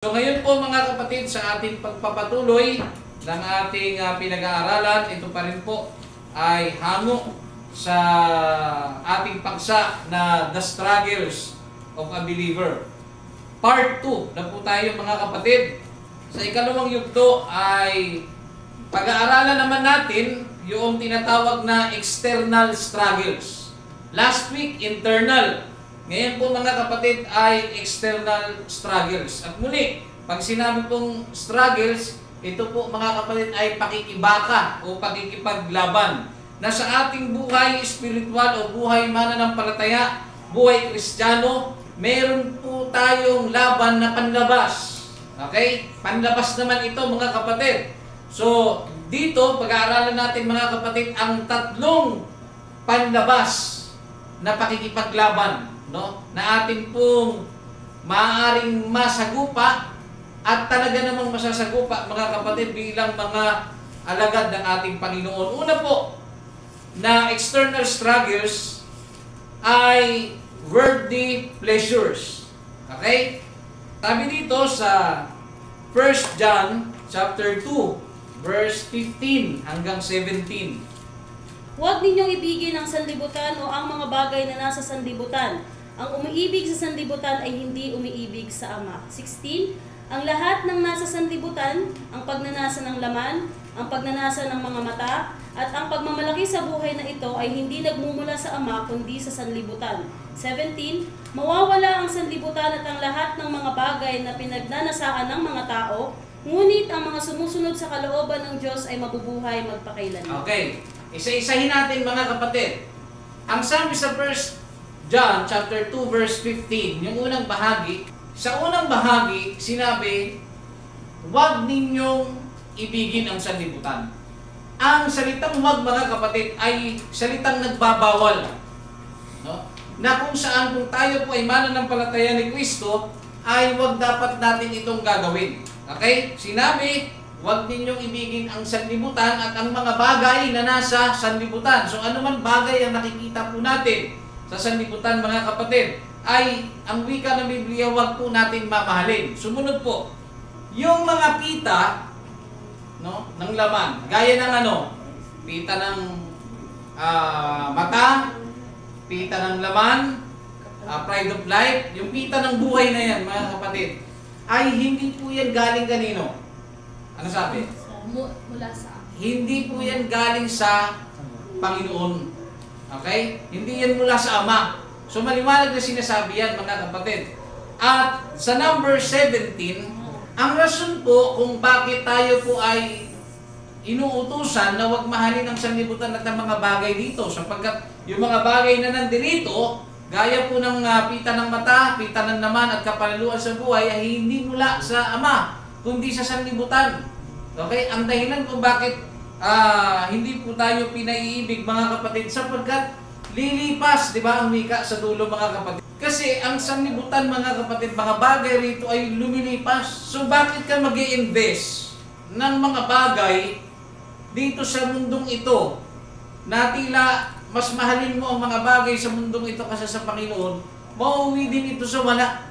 So ngayon po mga kapatid, sa ating pagpapatuloy ng ating pinag-aaralan, ito pa rin po ay hango sa ating paksa na The Struggles of a Believer. Part 2 na po tayo mga kapatid. Sa ikalawang yugto ay pag-aaralan naman natin yung tinatawag na external struggles. Last week, internal. Ngayon po mga kapatid ay external struggles. At muli, pag sinabi pong struggles, ito po mga kapatid ay pakikibaka o pakikipaglaban na sa ating buhay spiritual o buhay mananampalataya, buhay Kristiyano, meron po tayong laban na panlabas. Okay? Panlabas naman ito mga kapatid. So, dito pag-aaralan natin mga kapatid ang tatlong panlabas na pakikipaglaban, no, na atin pong maaaring masagupa at talaga namang masasagupa mga kapatid bilang mga alagad ng ating Panginoon. Una po na external struggles ay worldly pleasures. Okay? Sabi dito sa 1 John chapter 2 verse 15 hanggang 17. Huwag ninyong ibigin ang sanlibutan o ang mga bagay na nasa sanlibutan. Ang umiibig sa sanlibutan ay hindi umiibig sa Ama. 16. Ang lahat ng nasa sanlibutan, ang pagnanasa ng laman, ang pagnanasa ng mga mata, at ang pagmamalaki sa buhay na ito ay hindi nagmumula sa Ama kundi sa sanlibutan. 17. Mawawala ang sanlibutan at ang lahat ng mga bagay na pinagnanasaan ng mga tao, ngunit ang mga sumusunod sa kalooban ng Diyos ay mabubuhay magpakailanman. Okay. Isa-isahin natin mga kapatid. Ang sabi sa 1 John chapter 2 verse 15, yung unang bahagi, sa unang bahagi sinabi, huwag ninyong ibigin ang sanlibutan. Ang salitang huwag mga kapatid ay salitang nagbabawal. No? Na kung saan kung tayo po ay mananampalataya ni Kristo, ay huwag dapat natin itong gagawin. Okay? Sinabi, huwag ninyong ibigin ang sanlibutan at ang mga bagay na nasa sanlibutan. So ano man bagay ang nakikita po natin sa sanlibutan mga kapatid, ay ang wika ng Biblia, huwag po natin mamahalin. Sumunod po, yung mga pita, no, ng laman, gaya ng ano, pita ng mata, pita ng laman, pride of life, yung pita ng buhay na yan mga kapatid, ay hindi po yan galing kanino? Ano sabi? Mula sa Hindi po yan galing sa Panginoon. Okay? Hindi yan mula sa Ama. So maliwanag na sinasabi yan mga kapatid. At sa number 17, ang rason po kung bakit tayo po ay inuutusan na huwag mahalin ang sanlibutan at ang mga bagay dito, sapagkat yung mga bagay na nandito, gaya po ng pita ng mata, pita ng naman at kapalaluan sa buhay ay hindi mula sa Ama, kundi sa sanlibutan. Okay? Ang dahilan kung bakit hindi po tayo pinaiibig mga kapatid, sapagkat lilipas, di ba, ang wika sa dulo mga kapatid. Kasi ang sanlibutan mga kapatid, mga bagay rito ay lumilipas. So bakit ka mag-i-invest ng mga bagay dito sa mundong ito na tila mas mahalin mo ang mga bagay sa mundong ito kasi sa Panginoon, mauwi din ito sa wala.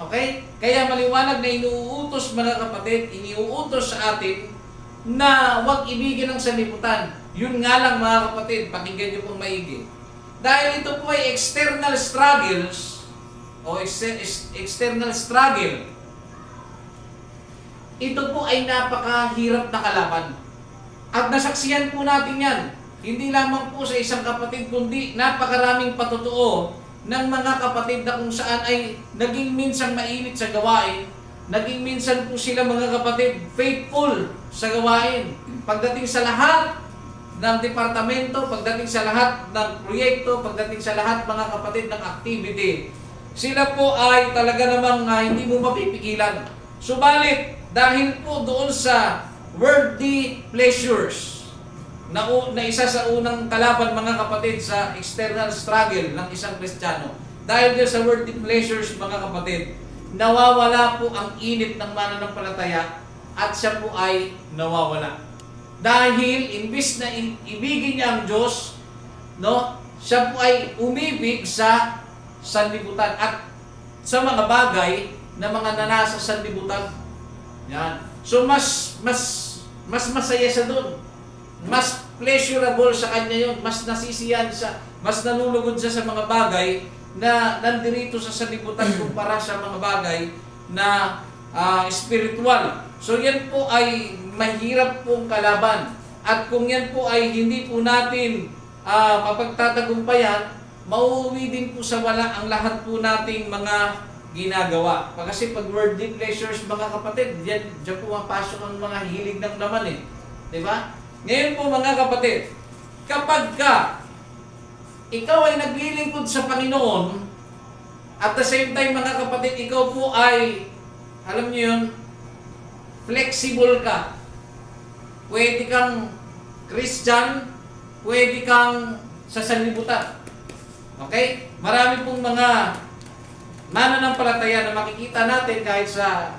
Okay? Kaya maliwanag na inuutos mga kapatid, iniuutos sa atin na huwag ibigin ang sanlibutan. Yun nga lang mga kapatid, pakinggan niyo pong maigi. Dahil ito po ay external struggles o external struggle, ito po ay napakahirap na kalaban. At nasaksiyan po natin yan. Hindi lamang po sa isang kapatid, kundi napakaraming patotoo ng mga kapatid na kung saan ay naging minsan mainit sa gawain, naging minsan po sila mga kapatid faithful sa gawain. Pagdating sa lahat ng departamento, pagdating sa lahat ng proyekto, pagdating sa lahat mga kapatid ng activity, sila po ay talaga namang hindi mo mapipigilan. Subalit, dahil po doon sa worldly pleasures, na isa sa unang kalaban mga kapatid sa external struggle ng isang Kristiyano, dahil din sa worldly pleasures mga kapatid, nawawala po ang init ng mananampalataya at siya po ay nawawala. Dahil imbis na ibigin niya ang Diyos, no, siya po ay umibig sa sanlibutan at sa mga bagay na mga nanasa sanlibutan. Yan. So mas masaya siya doon. Mas pleasurable sa kanya yun. Mas nasisiyan siya. Mas nalulugod siya sa mga bagay na nandirito sa sanlibutan kumpara sa mga bagay na spiritual. So yan po ay mahirap pong kalaban. At kung yan po ay hindi po natin mapagtatagumpayan, mauuwi din po sa wala ang lahat po nating mga ginagawa. Kasi pag worldly pleasures, mga kapatid, diyan po mapasok ang mga hilig ng laman eh. Diba? Ngayon po mga kapatid, kapag ikaw ay naglilingkod sa Panginoon, at the same time mga kapatid, ikaw po ay, alam niyo yun, flexible ka. Pwede kang Christian, pwede kang sa sanlibutan. Okay? Marami pong mga mananampalataya na makikita natin kahit sa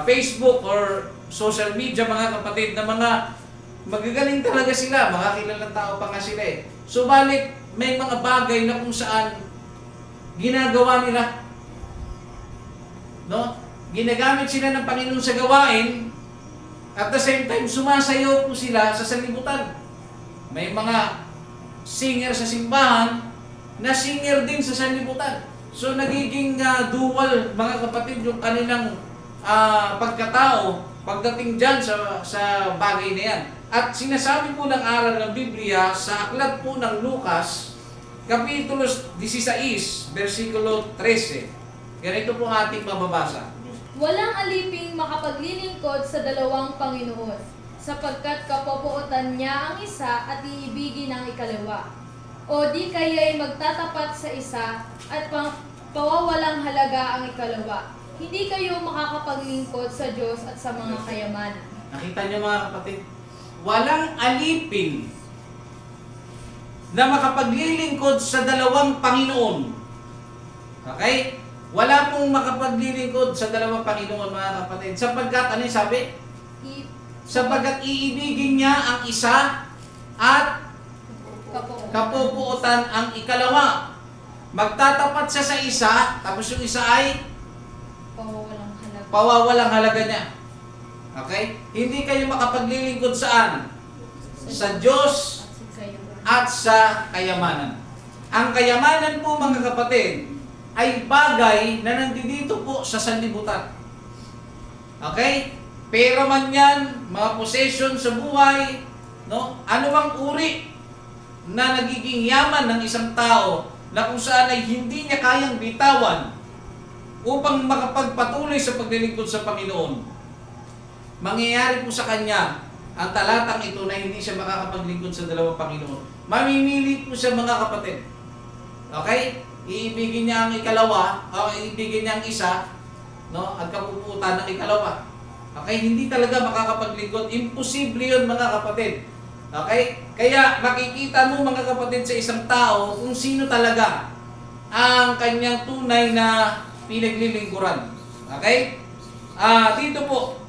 Facebook or social media, mga kapatid, na mga magagaling talaga sila, mga kilalang tao pa nga sila eh. Subalit, may mga bagay na kung saan ginagawa nila. No? Ginagamit sila ng Panginoon sa gawain, at the same time, sumasayaw po sila sa sanlibutan. May mga singer sa simbahan na singer din sa sanlibutan. So, nagiging dual, mga kapatid, yung kanilang pagkatao pagdating dyan sa bagay na yan. At sinasabi po ng aral ng Biblia sa aklat po ng Lucas, Kapitulo 16, versikulo 13. Ganito po ang ating mababasa. Walang aliping makapaglilingkod sa dalawang Panginoon, sapagkat kapopuotan niya ang isa at iibigin ang ikalawa. O di kaya'y magtatapat sa isa at pawawalang halaga ang ikalawa. Hindi kayo makakapaglingkod sa Diyos at sa mga kayamanan. Nakita niyo mga kapatid? Walang alipin na makapaglilingkod sa dalawang Panginoon. Okay? Wala pong makapaglilingkod sa dalawang Panginoon, mga kapatid. Sapagkat, ano yung sabi? Sapagkat iibigin niya ang isa at kapupuotan ang ikalawa. Magtatapat siya sa isa, tapos yung isa ay pawawalang halaga niya. Okay? Hindi kayo makapaglilingkod saan? Sa Diyos at sa kayamanan. Ang kayamanan po, mga kapatid, ay bagay na nandito po sa sanlibutan. Okay? Pera man yan, mga possession sa buhay, no? Ano bang uri na nagiging yaman ng isang tao na kung saan ay hindi niya kayang bitawan upang makapagpatuloy sa paglilingkod sa Panginoon. Mangyayari po sa kanya ang talatang ito na hindi siya makakapaglingkod sa dalawang Panginoon. Mamimili po siya, mga kapatid. Okay? Iibigin niya ang ikalawa, o iibigin niya ang isa, no? At kapuputan ng ikalawa. Okay? Hindi talaga makakapaglingkod. Imposible yun, mga kapatid. Okay? Kaya makikita mo, mga kapatid, sa isang tao kung sino talaga ang kanyang tunay na pinaglilingkuran. Okay? Dito po,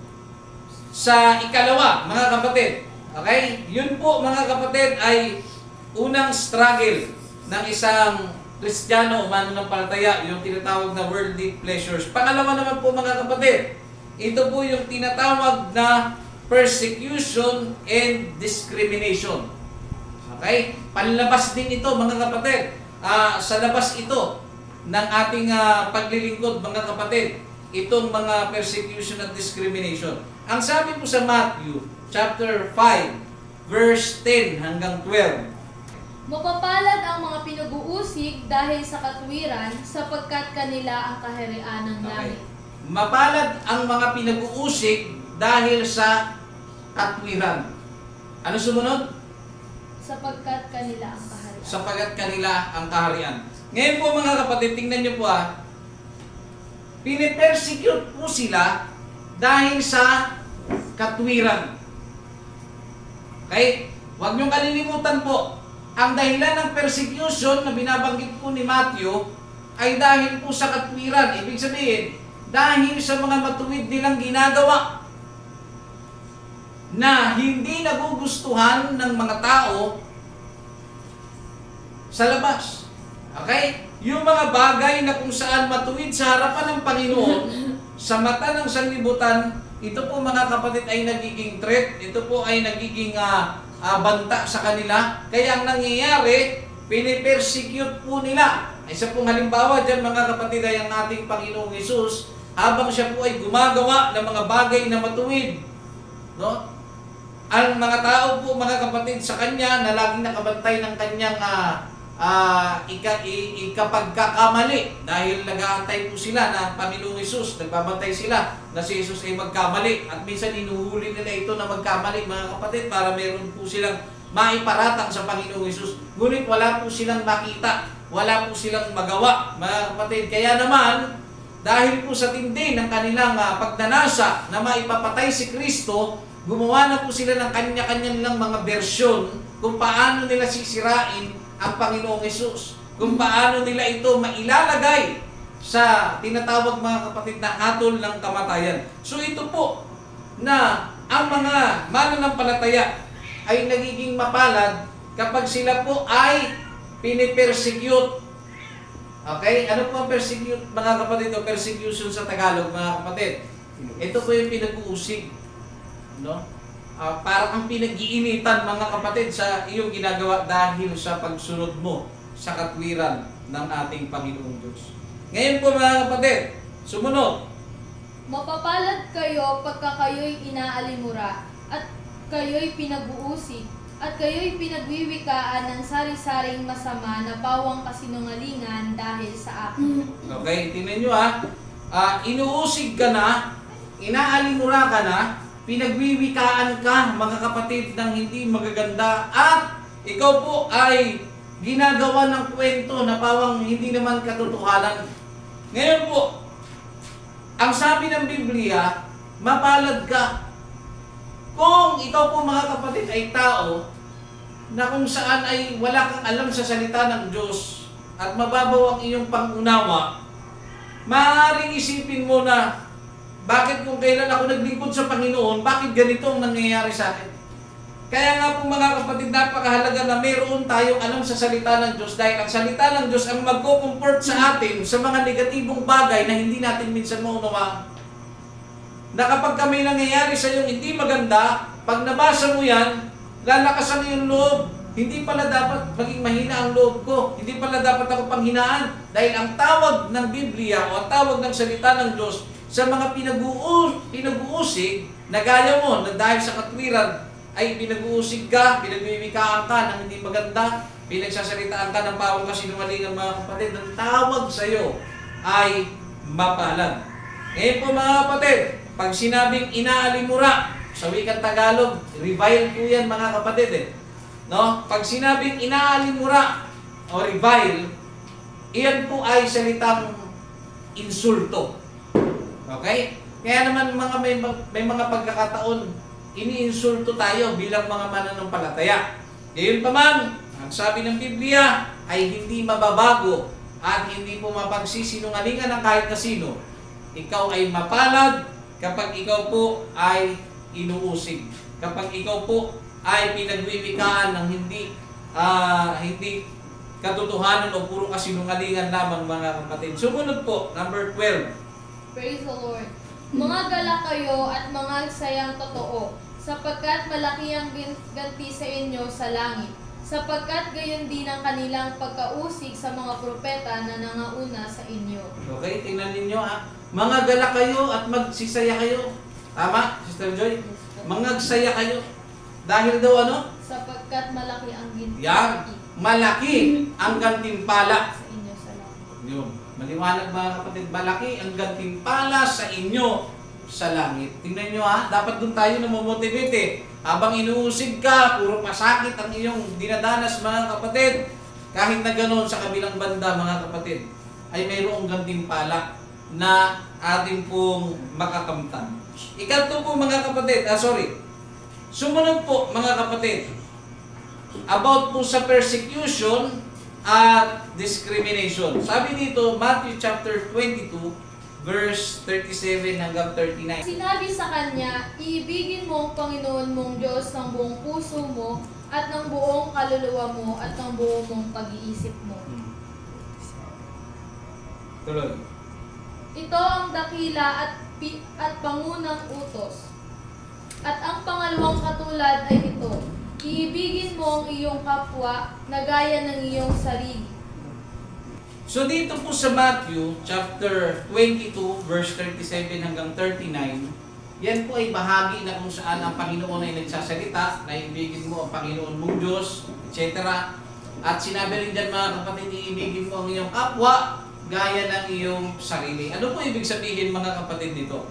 sa ikalawa, mga kapatid. Okay? Yun po, mga kapatid, ay unang struggle ng isang Kristiyano o mananampalataya, yung tinatawag na worldly pleasures. Pangalawa naman po, mga kapatid, ito po yung tinatawag na persecution and discrimination. Okay? Panlabas din ito, mga kapatid. Sa labas ito ng ating paglilingkod, mga kapatid, itong mga persecution at discrimination. Ang sabi po sa Matthew chapter 5, verse 10 hanggang 12. Mapapalad ang mga pinag-uusig dahil sa katwiran, sapagkat kanila ang kaharian ng langit. Mapalad ang mga pinag-uusig dahil sa katwiran. Ano sumunod? Sapagkat kanila ang kaharian. Sapagkat kanila ang kaharian. Ngayon po, mga kapatid, tingnan niyo po pinipersecute po sila dahil sa katwiran. Okay? Huwag niyong kalilimutan po, ang dahilan ng persecution na binabanggit po ni Matthew ay dahil po sa katwiran. Ibig sabihin, dahil sa mga matuwid nilang ginagawa na hindi nagugustuhan ng mga tao sa labas. Okay? yung mga bagay na kung saan matuwid sa harapan ng Panginoon, sa mata ng sanlibutan, ito po mga kapatid ay nagiging threat, ito po ay nagiging banta sa kanila. Kaya ang nangyayari, pinipersecute po nila. Isa pong halimbawa dyan mga kapatid ay ang ating Panginoong Hesus, habang siya po ay gumagawa ng mga bagay na matuwid. No? Ang mga tao po mga kapatid sa kanya na laging nakabantay ng kanyang ikapagkakamali, dahil nag-aantay po sila na Panginoong Hesus, nagbabantay sila na si Hesus ay magkamali, at minsan inuhuli nila ito na magkamali mga kapatid para meron po silang maiparatang sa Panginoong Hesus. Ngunit wala po silang makita, wala po silang magawa mga kapatid. Kaya naman, dahil po sa tindi ng kanilang pagnanasa na maipapatay si Kristo, gumawa na po sila ng kanya-kanya nilang mga bersyon kung paano nila sisirain ang Panginoong Hesus, kung paano nila ito mailalagay sa tinatawag mga kapatid na hatol ng kamatayan. So ito po na ang mga mananampalataya ay nagiging mapalad kapag sila po ay pinipersecute. Okay? Ano po ang persecute mga kapatid o persecution sa Tagalog mga kapatid? Ito po yung pinag-uusig. No? Parang ang pinag-iinitan mga kapatid sa iyong ginagawa dahil sa pagsunod mo sa katwiran ng ating Panginoong Diyos. Ngayon po mga kapatid, sumunod. Mapapalad kayo pagka kayo'y inaalimura at kayo'y pinag-uusig at kayo'y pinagwiwikaan ng sari-saring masama na pawang kasinungalingan dahil sa akin. Okay, tingnan nyo inuusig ka na, inaalimura ka na, pinagwiwikaan ka mga kapatid ng hindi magaganda, at ikaw po ay ginagawa ng kwento na pawang hindi naman katotohanan. Ngayon po, ang sabi ng Biblia, mapalad ka kung ikaw po mga kapatid ay tao na kung saan ay wala kang alam sa salita ng Diyos at mababaw ang iyong pangunawa. Maaaring isipin mo na, bakit kung kailan ako naglingkod sa Panginoon, bakit ganito ang nangyayari sa akin? Kaya nga po mga kapatid, napakahalaga na mayroon tayong alam sa salita ng Diyos, dahil ang salita ng Diyos ang magko-comfort sa atin sa mga negatibong bagay na hindi natin minsan maunawaan. Na kapag kami nangyayari sa iyong hindi maganda, pag nabasa mo yan, lalakasan yung loob. Hindi pala dapat maging mahina ang loob ko. Hindi pala dapat ako panghinaan. Dahil ang tawag ng Biblia o ang tawag ng salita ng Diyos sa mga pinag-uusig na gaya mo, na dahil sa katwiran ay pinag-uusig ka, pinagwiwikaan ka ng hindi maganda, pinagsasalitaan ka ng pawang kasinungalingan mga kapatid, ang tawag sa iyo ay mapalad. Ngayon po mga kapatid, pag sinabing inaalimura, sa wikang Tagalog, revile po yan mga kapatid No? Pag sinabing inaalimura o revile, iyan po ay salitang insulto. Okay? Kaya naman may mga pagkakataon, iniinsulto tayo bilang mga mananampalataya. Ngayon pa man, ang sabi ng Biblia ay hindi mababago at hindi po mapagsisinungalingan ng kahit na sino. Ikaw ay mapalad kapag ikaw po ay inuusig. Kapag ikaw po ay pinagwiwikaan ng hindi katotohanan o puro kasinungalingan lamang mga kapatid. Sumunod po, number 12. Praise the Lord. Mga gala kayo at mga sayang totoo, sapagkat malaki ang ganti sa inyo sa langit, sapagkat gayon din ang kanilang pagkausig sa mga propeta na nangauna sa inyo. Okay, tingnan ninyo Mga gala kayo at magsisaya kayo. Tama, Sister Joy? Mangagsaya kayo. Dahil daw ano? Sapagkat malaki ang ganti. Yan. Malaki ang gantimpala sa inyo sa langit. Yun. Maliwanag mga kapatid, malaki ang gantimpala sa inyo sa langit. Tingnan nyo dapat doon tayo namomotivate Habang inuusig ka, puro pasakit ang iyong dinadanas mga kapatid. Kahit na ganoon sa kabilang banda mga kapatid, ay mayroong gantimpala na ating pong makakamtan. Ikatlong po mga kapatid, sumunod po mga kapatid, about po sa persecution at discrimination. Sabi dito, Matthew chapter 22, verse 37 hanggang 39. Sinabi sa kanya, iibigin mo ang Panginoon mong Diyos ng buong puso mo at ng buong kaluluwa mo at ng buong mong pag-iisip mo. Tuloy. Ito ang dakila at pangunang utos. At ang pangalawang katulad ay ito, iibigin mo ang iyong kapwa na gaya ng iyong sarili. So dito po sa Matthew chapter 22 verse 37 hanggang 39, yan po ay bahagi na kung saan ang Panginoon ay nagsasalita na ibigin mo ang Panginoon mong Diyos, etc. At sinabi rin dyan mga kapatid, iibigin mo ang iyong kapwa gaya ng iyong sarili. Ano po ibig sabihin mga kapatid nito?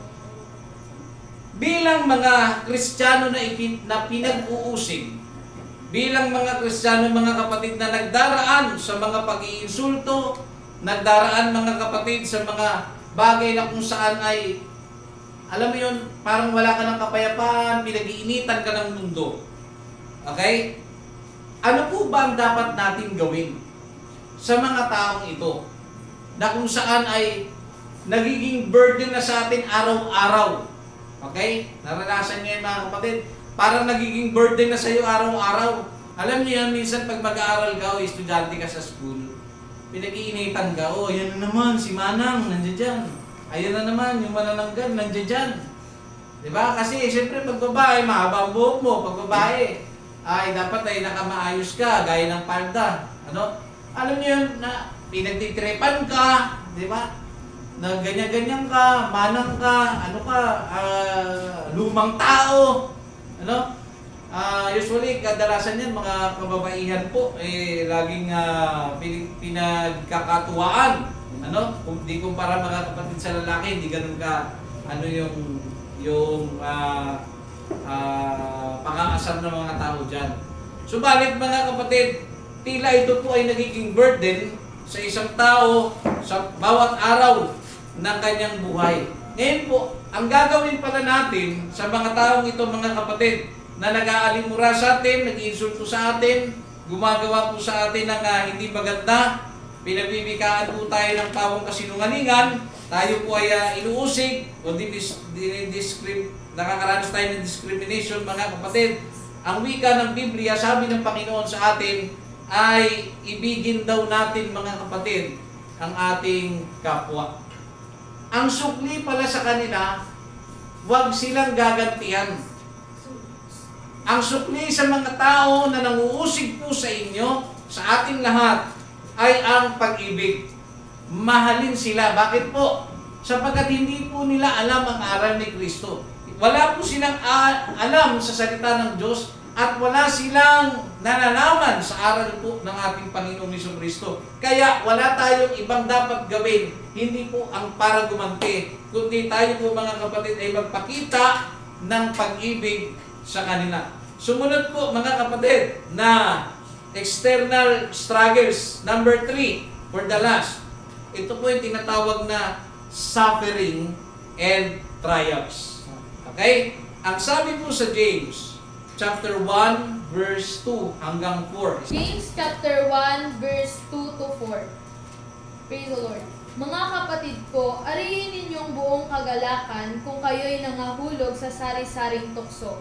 Bilang mga Kristiyano na pinag-uusig, bilang mga Kristiyano mga kapatid na nagdaraan sa mga pag-iinsulto, nagdaraan mga kapatid sa mga bagay na kung saan ay, alam mo yun, parang wala ka ng kapayapaan, pinag-iinitan ka ng mundo. Okay? Ano po ba ang dapat natin gawin sa mga taong ito na kung saan ay nagiging burden na sa atin araw-araw? Okay? Naranasan niyo yan mga kapatid. Parang nagiging burden na sa iyo araw-araw. Alam niyo yan, minsan pag mag-aaral ka o estudyante ka sa school, pinag-iinitan ka, oh, yan na naman, si Manang, nandiyan dyan. Ayan na naman, yung manananggan, nandiyan dyan. Diba? Kasi siyempre pag babae, mahaba ang buhok mo. Pag babae, ay dapat ay nakamaayos ka, gaya ng palda. Ano? Alam niyo yun, na pinagtitrepan ka, di ba? Na ganyan-ganyan ka, manang ka, ano ka, lumang tao. Ano? Usually, kadalasan yan, mga kababaihan po, laging pinagkakatuwaan. Ano? Kung di kumpara mga kapatid sa lalaki, hindi ganun ka, ano yung pang-aasar ng mga tao dyan. Subalit mga kapatid, tila ito po ay nagiging burden sa isang tao sa bawat araw ng kanyang buhay. Ngayon po, ang gagawin pala natin sa mga taong ito mga kapatid na nag-aalimura sa atin, nag-iinsulto sa atin, gumagawa po sa atin ng hindi maganda, pinabibikaan po tayo ng tawang kasinungalingan, tayo po ay inuusig o nakakaranas tayo ng discrimination mga kapatid. Ang wika ng Biblia, sabi ng Panginoon sa atin, ay ibigin daw natin mga kapatid ang ating kapwa. Ang sukli pala sa kanila, huwag silang gagantihan. Ang sukli sa mga tao na nanguusig po sa inyo, sa ating lahat, ay ang pag-ibig. Mahalin sila. Bakit po? Sapagkat hindi po nila alam ang aral ni Kristo. Wala po silang alam sa salita ng Diyos at wala silang nalalaman sa aral po ng ating Panginoong Jesucristo. Kaya wala tayong ibang dapat gawin, hindi po ang para gumanti, kundi tayo po mga kapatid ay magpakita ng pag-ibig sa kanila. Sumunod po mga kapatid na external struggles. Number 3, for the last. Ito po yung tinatawag na suffering and triumphs. Okay? Ang sabi po sa James, chapter 1, verse 2 hanggang 4. James chapter 1, verse 2 to 4. Praise the Lord. Mga kapatid ko, ariin ninyong buong kagalakan kung kayo'y nangahulog sa sari-saring tukso.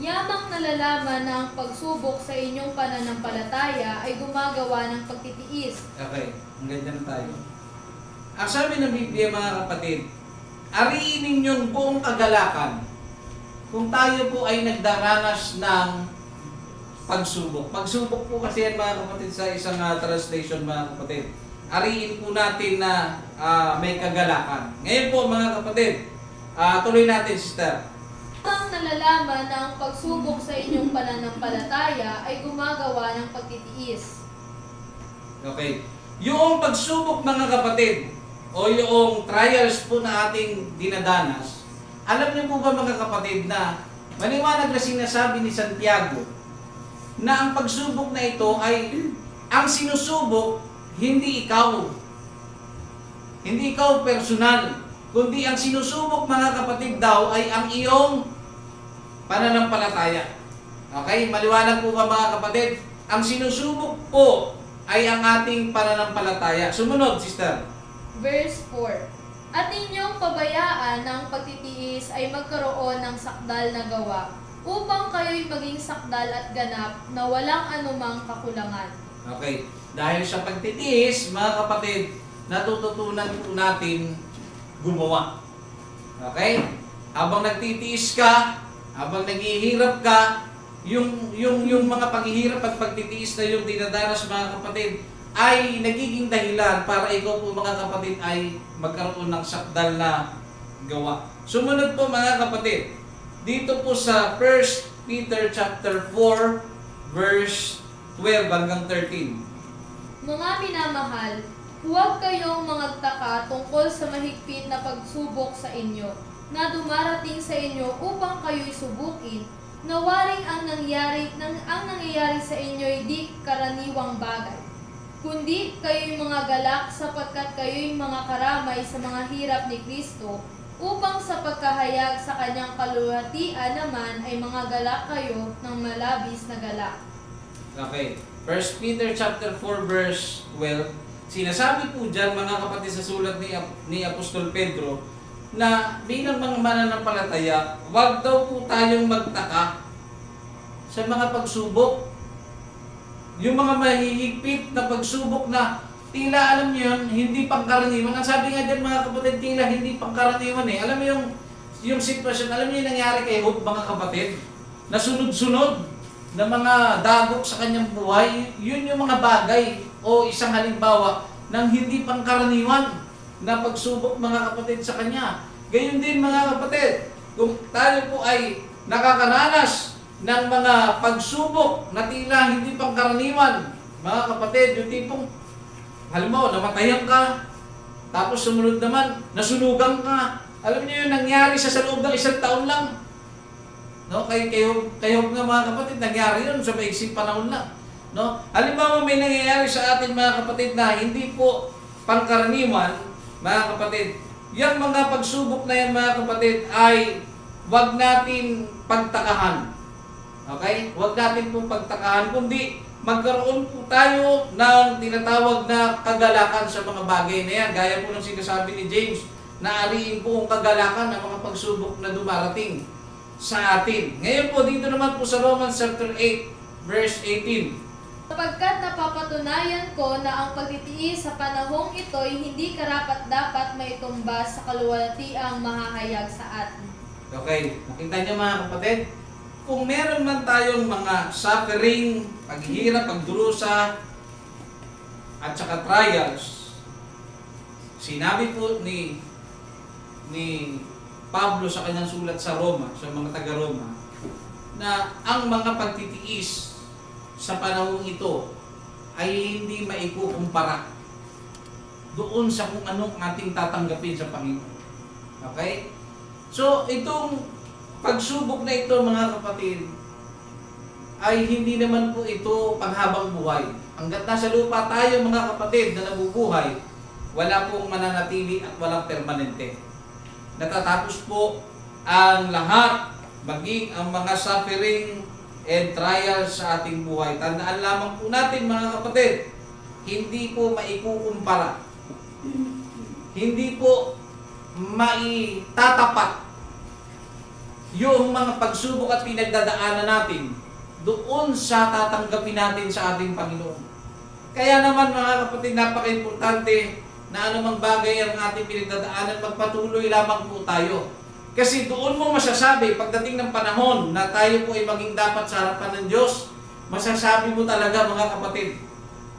Yamang nalalaman na ang pagsubok sa inyong pananampalataya ay gumagawa ng pagtitiis. Okay, ang ganda na tayo. Ang sabi ng Biblia mga kapatid, ariin ninyong buong kagalakan kung tayo po ay nagdaranas ng pagsubok. Pagsubok po kasi yan mga kapatid sa isang translation mga kapatid. Ariin po natin na may kagalakan. Ngayon po mga kapatid, tuloy natin sister. Ang nalalaman na ang pagsubok sa inyong pananampalataya ay gumagawa ng pagtitiis. Okay. Yung pagsubok mga kapatid, o yung trials po na ating dinadanas, alam niyo po ba mga kapatid na maliwanag na sinasabi ni Santiago na ang pagsubok na ito ay ang sinusubok hindi ikaw. Hindi ikaw personal, kundi ang sinusubok mga kapatid daw ay ang iyong pananampalataya. Okay? Maliwanag po ba mga kapatid? Ang sinusubok po ay ang ating pananampalataya. Sumunod, sister. Verse 4. At inyong pabayaan na ang pagtitiis ay magkaroon ng sakdal na gawa, upang kayo'y maging sakdal at ganap na walang anumang kakulangan. Okay. Dahil sa pagtitiis, mga kapatid, natututunan po natin gumawa. Okay? Habang nagtitiis ka, habang naghihirap ka, yung mga paghihirap at pagtitiis na yung dinadanas mga kapatid ay nagiging dahilan para ikaw po mga kapatid ay magkaroon ng sakdal na gawa. Sumunod po mga kapatid, dito po sa 1 Peter chapter 4 verse 12 hanggang 13. Mga minamahal, huwag kayong magtaka tungkol sa mahigpit na pagsubok sa inyo na dumarating sa inyo upang kayo'y subukin, na waring ang nangyayari sa inyo'y di karaniwang bagay, kundi kayo'y mga galak sapagkat kayo'y mga karamay sa mga hirap ni Kristo, upang sa pagkahayag sa kanyang kaluwalhatian naman ay mga galak kayo ng malabis na galak. Okay. 1 Peter chapter 4 verse 12. Sinasabi po dyan mga kapatid sa sulat ni Apostol Pedro na bilang mga mananampalataya, wag daw po tayong magtaka sa mga pagsubok. Yung mga mahihigpit na pagsubok na tila alam niyo yun, hindi pangkaraniwan. Ang sabi nga dyan mga kapatid, tila hindi pangkaraniwan eh. Alam mo yung sitwasyon, alam niyo yung nangyari kay Job mga kapatid, na sunod-sunod na mga dagok sa kanyang buhay, yun yung mga bagay o isang halimbawa ng hindi pangkaraniwan na pagsubok mga kapatid sa kanya. Gayon din mga kapatid, kung tayo po ay nakakaranas ng mga pagsubok na tila hindi pangkaraniwan, mga kapatid, yung tipong halimbawa namatayan ka, tapos sumunod naman nasunugan ka. Alam niyo yung nangyari sa loob ng 1 taon lang. No, kayo nga mga kapatid, nangyari yun sa maiksing panahon lang. No? Halimbawa may nangyayari sa atin mga kapatid na hindi po pangkaraniwan, mga kapatid. Yung mga pagsubok na yan mga kapatid ay wag natin pagtakahan. Okay? Wag natin pong pagtakahan, kundi magkaroon po tayo ng tinatawag na kagalakan sa mga bagay na yan. Gaya po ng sinasabi ni James, na ariin po ang kagalakan ng mga pagsubok na dumarating sa atin. Ngayon po, dito naman po sa Romans chapter 8, verse 18. Sapagkat napapatunayan ko na ang pagtitiis sa panahong ito'y hindi karapat-dapat maitumbas sa kaluwalhatiang mahahayag sa atin. Okay, nakita niyo mga kapatid? Kung meron man tayong mga suffering, paghihirap, pagdurusa, at saka trials, sinabi po ni Pablo sa kanyang sulat sa Roma, sa mga taga-Roma, na ang mga pagtitiis sa panahong ito ay hindi maikukumpara doon sa kung anong ating tatanggapin sa Panginoon. Okay? So, itong pagsubok na ito mga kapatid ay hindi naman po ito panghabang buhay. Hanggat nasa lupa tayo mga kapatid na nabubuhay, wala pong mananatili at walang permanente. Natatapos po ang lahat, maging ang mga suffering and trials sa ating buhay. Tandaan lamang po natin mga kapatid, hindi po maikukumpara. Hindi po maitatapat yung mga pagsubok at pinagdadaanan natin doon sa tatanggapin natin sa ating Panginoon. Kaya naman mga kapatid, napaka-importante na anumang bagay ang ating pinagdadaanan, magpatuloy lamang po tayo. Kasi doon mo masasabi, pagdating ng panahon na tayo po ay maging dapat sa harapan ng Diyos, masasabi mo talaga mga kapatid,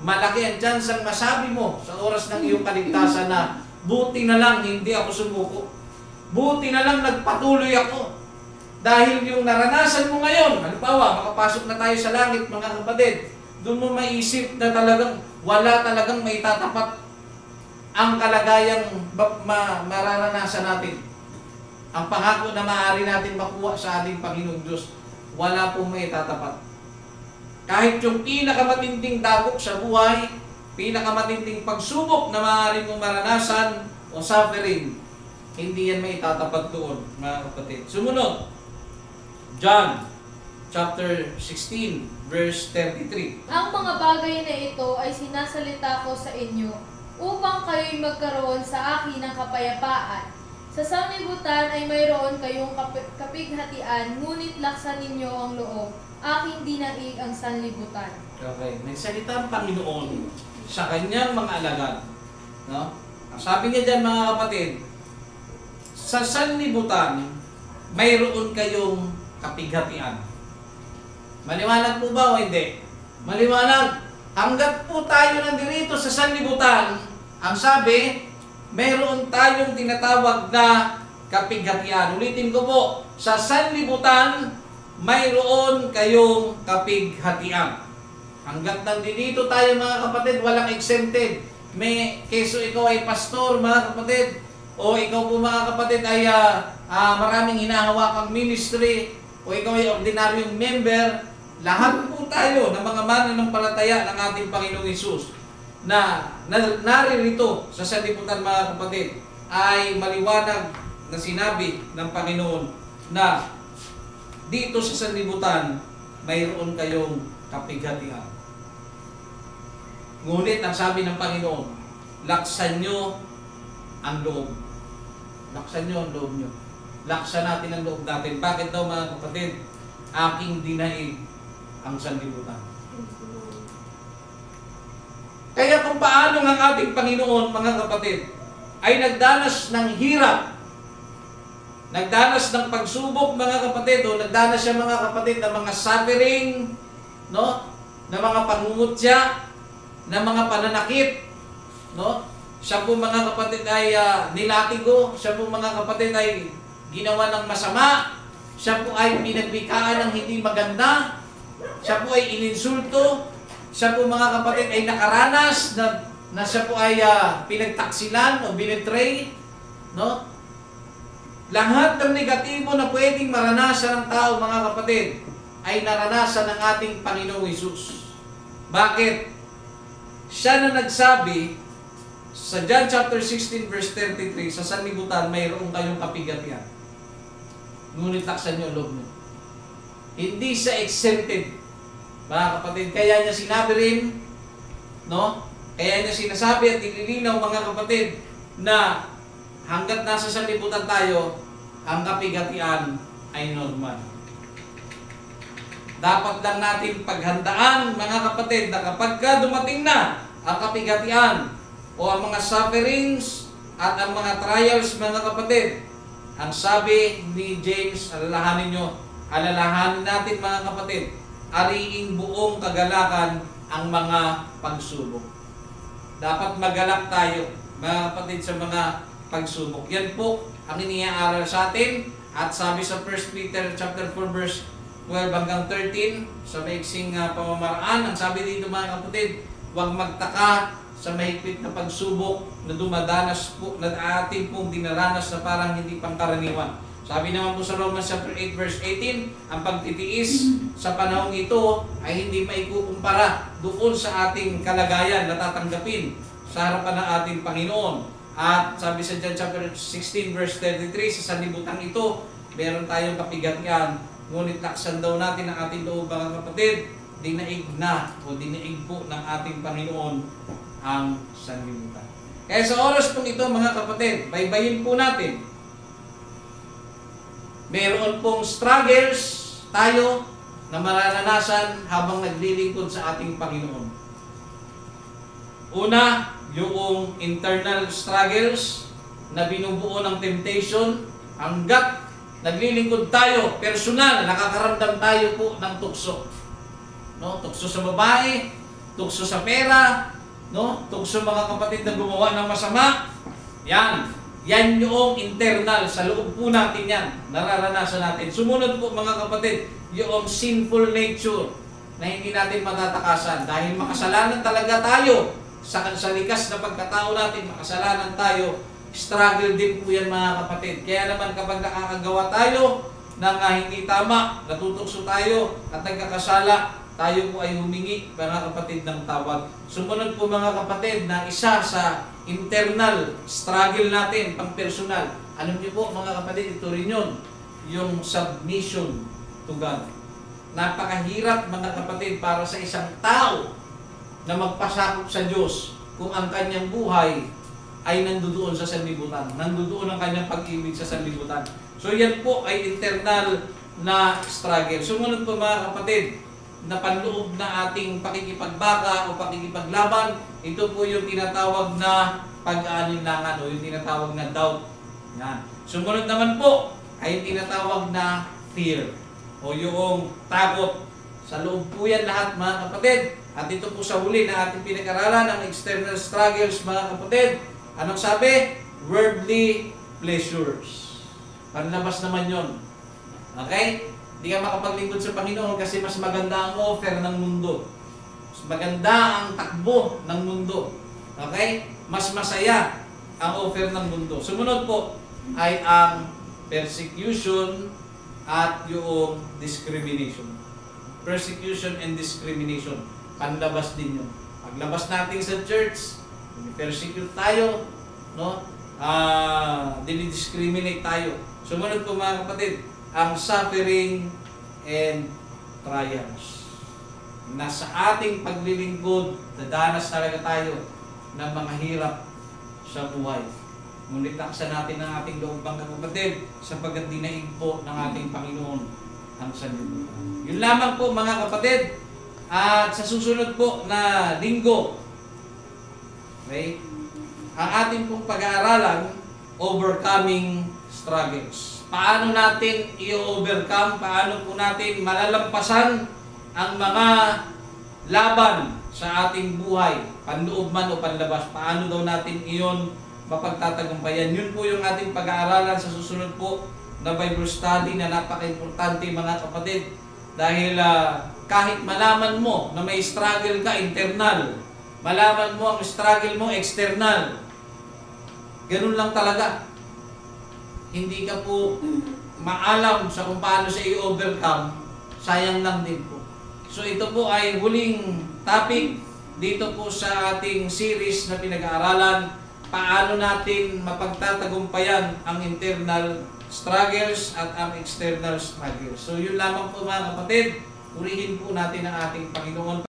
malaki ang chance ang masabi mo sa oras ng iyong kaligtasan na buti na lang hindi ako sumuko. Buti na lang nagpatuloy ako. Dahil yung naranasan mo ngayon, halimbawa, makapasok na tayo sa langit mga kapatid, doon mo maisip na talagang wala talagang may tatapat ang kalagayang mararanasan natin. Ang pangako na maaari natin makuha sa ating Panginoong Diyos, wala pong may tatapat. Kahit yung pinakamatinding dagok sa buhay, pinakamatinding pagsubok na maaari mong maranasan o suffering, hindi yan may tatapat doon, mga kapatid. Sumunod, John chapter 16, verse 33. Ang mga bagay na ito ay sinasalita ko sa inyo upang kayo'y magkaroon sa akin ng kapayapaan. Sa sanlibutan ay mayroon kayong kapighatian, ngunit laksan ninyo ang loob. Aking dinaig ang sanlibutan. Okay, nagsalita ang Panginoon sa kanyang mga alagad No? Ang sabi niya dyan mga kapatid, sa sanlibutan, mayroon kayong kapighatian. Maliwanag po ba o hindi? Maliwanag. Hanggat po tayo nandirito sa sanlibutan, ang sabi, mayroon tayong tinatawag na kapighatian. Ulitin ko po, sa sanlibutan, mayroon kayong kapighatian. Hanggat nandito tayo mga kapatid, walang exempted. Keso ikaw ay pastor mga kapatid, o ikaw po mga kapatid ay maraming hinahawakang ministry, o ikaw ay ordinaryong member, lahat po tayo ng mga mananampalataya ng ating Panginoong Hesus na naririto sa sanlibutan mga kapatid, ay maliwanag na sinabi ng Panginoon na dito sa sanlibutan mayroon kayong kapighatian. Ngunit ang sabi ng Panginoon, laksan nyo ang loob. Laksan nyo ang loob nyo. Laksan natin ang loob natin. Bakit daw mga kapatid? Aking dinaig ang sanlibutan. Kaya kung paano ang ating Panginoon, mga kapatid, ay nagdanas ng hirap, nagdanas ng pagsubok, mga kapatid, o nagdanas siya mga kapatid ng mga suffering, no? Na mga pangungutya, na mga pananakit, no? Siya po mga kapatid ay nilatigo, siya po mga kapatid ay ginawa ng masama, siya po ay pinagbikaan ng hindi maganda, siya po ay ininsulto, siya po mga kapatid ay nakaranas na siya po ay pinagtaksilan o binetray, no? Lahat ng negatibo na pwedeng maranasan ng tao mga kapatid ay naranasan ng ating Panginoong Hesus. Bakit? Siya na nagsabi sa John chapter 16 verse 33, sa sanlibutan mayroon kayong kapighatian. Ngunit taksan niyo ang loob niyo. Hindi siya exempted, mga kapatid. Kaya niya sinabi rin, no? Kaya niya sinasabi at nililinaw mga kapatid na hanggat nasa sanlibutan tayo, ang kapighatian ay normal. Dapat lang natin paghandaan mga kapatid na kapag dumating na ang kapighatian o ang mga sufferings at ang mga trials mga kapatid, ang sabi ni James, alalahanin natin mga kapatid, ariing buong kagalakan ang mga pagsubok. Dapat magalak tayo mga kapatid sa mga pagsubok. Yan po ang iniaaral sa atin at sabi sa 1 Peter chapter 4 verse 12 hanggang 13 sa maiksing pamamaraan, ang sabi dito mga kapatid, huwag magtaka sa mahigpit na pagsubok na dumadanas po, na atin pong dinaranas na parang hindi pangkaraniwan. Sabi naman po sa Romans chapter 8 verse 18, ang pagtitiis sa panahong ito ay hindi maikukumpara doon sa ating kalagayan na tatanggapin sa harapan ng ating Panginoon. At sabi sa John chapter 16 verse 33, sa sanlibutan ito, meron tayong kapighatian, ngunit laksan daw natin ang ating loob mga kapatid, dinaig na o dinaig po ng ating Panginoon ang sanlibutan. Kaya sa oras pong ito mga kapatid, baybayin po natin. Meron pong struggles tayo na mararanasan habang naglilingkod sa ating Panginoon. Una, yung internal struggles na binubuo ng temptation, hanggat naglilingkod tayo, personal, nakakaramdam tayo po ng tukso. No? Tukso sa babae, tukso sa pera, no? Tukso mga kapatid na gumawa ng masama. Yan yung internal, sa loob po natin yan, nararanasan natin. Sumunod po mga kapatid, yung sinful nature na hindi natin matatakasan. Dahil makasalanan talaga tayo, sa likas na pagkatao natin, makasalanan tayo, struggle din po yan mga kapatid. Kaya naman kapag nakakagawa tayo ng hindi tama, natutokso tayo at nagkakasala, tayo po ay humingi mga kapatid ng tawad. Sumunod po mga kapatid na isa sa internal struggle natin, pang personal. Alam niyo po mga kapatid, ito rin yun, yung submission to God. Napakahirap mga kapatid para sa isang tao na magpasakop sa Diyos kung ang kanyang buhay ay nandoon sa sanlibutan. Nandoon ang kanyang pag-ibig sa sanlibutan. So yan po ay internal na struggle. Sumunod po mga kapatid, na panloob na ating pakikipagbaka o pakikipaglaban, ito po yung tinatawag na pag-aalinlangan o yung tinatawag na doubt. Yan. Sumunod naman po ay yung tinatawag na fear o yung takot. Sa loob po yan lahat mga kapatid. At ito po sa huli na ating pinag-aralan ang external struggles mga kapatid. Anong sabi? Worldly pleasures. Panlabas naman yon. Okay? Hindi ka makapaglingkod sa Panginoon kasi mas maganda ang offer ng mundo. Mas maganda ang takbo ng mundo. Okay? Mas masaya ang offer ng mundo. Sumunod po ay ang persecution at yung discrimination. Persecution and discrimination. Panlabas din yun. Paglabas natin sa church, persecute tayo, no? Dinidiscriminate tayo. Sumunod po mga kapatid, ang suffering and trials. Nasa ating paglilingkod, dadanas talaga tayo ng mga hirap sa buhay. Ngunit taksan natin ang ating loob mga kapatid sapagkat dinaig po ng ating Panginoon ang sanlibutan. Yun lamang po mga kapatid. At sa susunod po na linggo, okay, ang ating pong pag-aaralan, overcoming struggles. Paano natin i-overcome, paano po natin malalampasan ang mga laban sa ating buhay, panloob man o panlabas. Paano daw natin iyon mapagtatagumpayan. Yun po yung ating pag-aaralan sa susunod po na Bible study na napaka-importante mga kapatid. Dahil kahit malaman mo na may struggle ka internal, malaman mo ang struggle mo external, ganun lang talaga. Hindi ka po maalam sa kung paano siya i-overcome, sayang lang din po. So ito po ay huling topic dito po sa ating series na pinag-aaralan, paano natin mapagtatagumpayan ang internal struggles at ang external struggles. So yun lamang po mga kapatid, purihin po natin ang ating Panginoon.